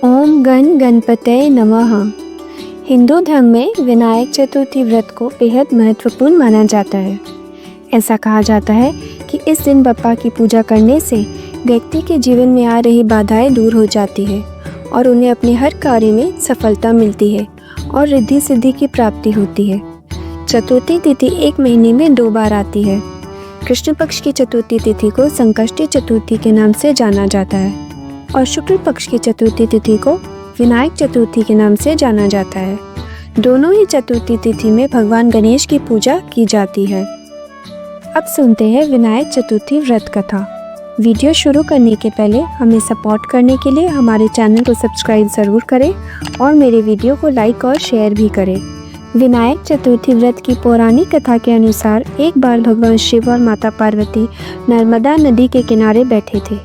ओम गण गणपतये नमः। हिंदू धर्म में विनायक चतुर्थी व्रत को बेहद महत्वपूर्ण माना जाता है। ऐसा कहा जाता है कि इस दिन बप्पा की पूजा करने से व्यक्ति के जीवन में आ रही बाधाएं दूर हो जाती है और उन्हें अपने हर कार्य में सफलता मिलती है और रिद्धि सिद्धि की प्राप्ति होती है। चतुर्थी तिथि एक महीने में 2 बार आती है। कृष्ण पक्ष की चतुर्थी तिथि को संकष्टी चतुर्थी के नाम से जाना जाता है और शुक्ल पक्ष की चतुर्थी तिथि को विनायक चतुर्थी के नाम से जाना जाता है। दोनों ही चतुर्थी तिथि में भगवान गणेश की पूजा की जाती है। अब सुनते हैं विनायक चतुर्थी व्रत कथा। वीडियो शुरू करने के पहले हमें सपोर्ट करने के लिए हमारे चैनल को सब्सक्राइब ज़रूर करें और मेरे वीडियो को लाइक और शेयर भी करें। विनायक चतुर्थी व्रत की पौराणिक कथा के अनुसार एक बार भगवान शिव और माता पार्वती नर्मदा नदी के किनारे बैठे थे।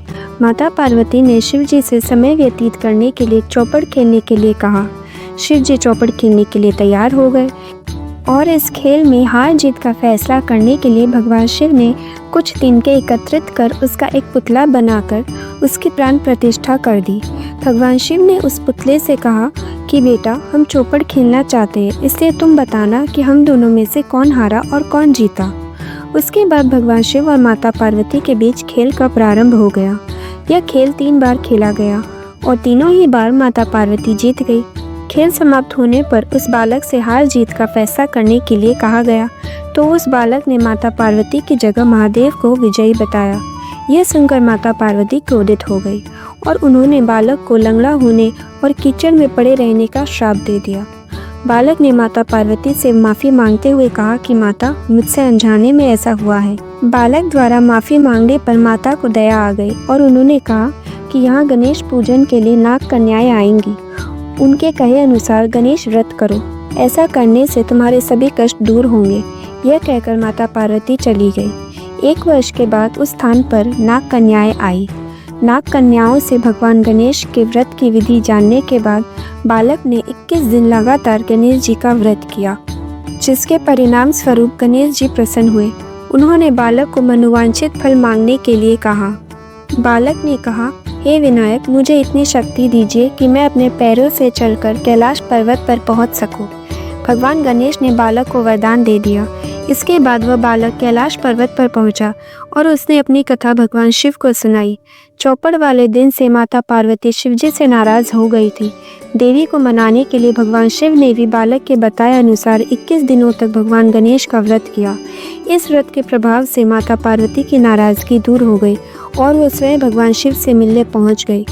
माता पार्वती ने शिव जी से समय व्यतीत करने के लिए चौपड़ खेलने के लिए कहा। शिव जी चौपड़ खेलने के लिए तैयार हो गए और इस खेल में हार जीत का फैसला करने के लिए भगवान शिव ने कुछ तिनके एकत्रित कर उसका एक पुतला बनाकर उसकी प्राण प्रतिष्ठा कर दी। भगवान शिव ने उस पुतले से कहा कि बेटा, हम चौपड़ खेलना चाहते हैं, इसलिए तुम बताना कि हम दोनों में से कौन हारा और कौन जीता। उसके बाद भगवान शिव और माता पार्वती के बीच खेल का प्रारंभ हो गया। यह खेल 3 बार खेला गया और तीनों ही बार माता पार्वती जीत गई। खेल समाप्त होने पर उस बालक से हार जीत का फैसला करने के लिए कहा गया तो उस बालक ने माता पार्वती की जगह महादेव को विजयी बताया। यह सुनकर माता पार्वती क्रोधित हो गई और उन्होंने बालक को लंगड़ा होने और कीचड़ में पड़े रहने का श्राप दे दिया। बालक ने माता पार्वती से माफ़ी मांगते हुए कहा कि माता, मुझसे अनजाने में ऐसा हुआ है। बालक द्वारा माफ़ी मांगने पर माता को दया आ गई और उन्होंने कहा कि यहाँ गणेश पूजन के लिए नाग कन्याएं आएंगी। उनके कहे अनुसार गणेश व्रत करो, ऐसा करने से तुम्हारे सभी कष्ट दूर होंगे। यह कहकर माता पार्वती चली गई। 1 वर्ष के बाद उस स्थान पर नाग कन्याएं आई। नाग कन्याओं से भगवान गणेश के व्रत की विधि जानने के बाद बालक ने 21 दिन लगातार गणेश जी का व्रत किया, जिसके परिणाम स्वरूप गणेश जी प्रसन्न हुए। उन्होंने बालक को मनोवांछित फल मांगने के लिए कहा। बालक ने कहा, हे विनायक, मुझे इतनी शक्ति दीजिए कि मैं अपने पैरों से चलकर कैलाश पर्वत पर पहुंच सकूं। भगवान गणेश ने बालक को वरदान दे दिया। इसके बाद वह बालक कैलाश पर्वत पर पहुंचा और उसने अपनी कथा भगवान शिव को सुनाई। चौपड़ वाले दिन से माता पार्वती शिवजी से नाराज हो गई थी। देवी को मनाने के लिए भगवान शिव ने भी बालक के बताए अनुसार 21 दिनों तक भगवान गणेश का व्रत किया। इस व्रत के प्रभाव से माता पार्वती की नाराजगी दूर हो गई और वो स्वयं भगवान शिव से मिलने पहुंच गई।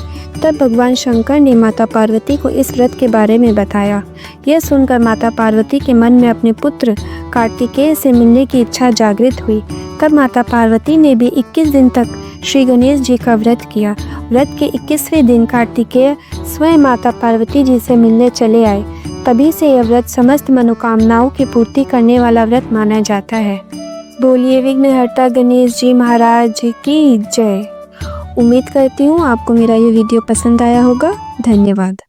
तब भगवान शंकर ने माता पार्वती को इस व्रत के बारे में बताया। यह सुनकर माता पार्वती के मन में अपने पुत्र कार्तिकेय से मिलने की इच्छा जागृत हुई। तब माता पार्वती ने भी 21 दिन तक श्री गणेश जी का व्रत किया। व्रत के 21वें दिन कार्तिकेय स्वयं माता पार्वती जी से मिलने चले आए। तभी से यह व्रत समस्त मनोकामनाओं की पूर्ति करने वाला व्रत माना जाता है। बोलिए विघ्नहर्ता गणेश जी महाराज की जय। उम्मीद करती हूँ आपको मेरा ये वीडियो पसंद आया होगा। धन्यवाद।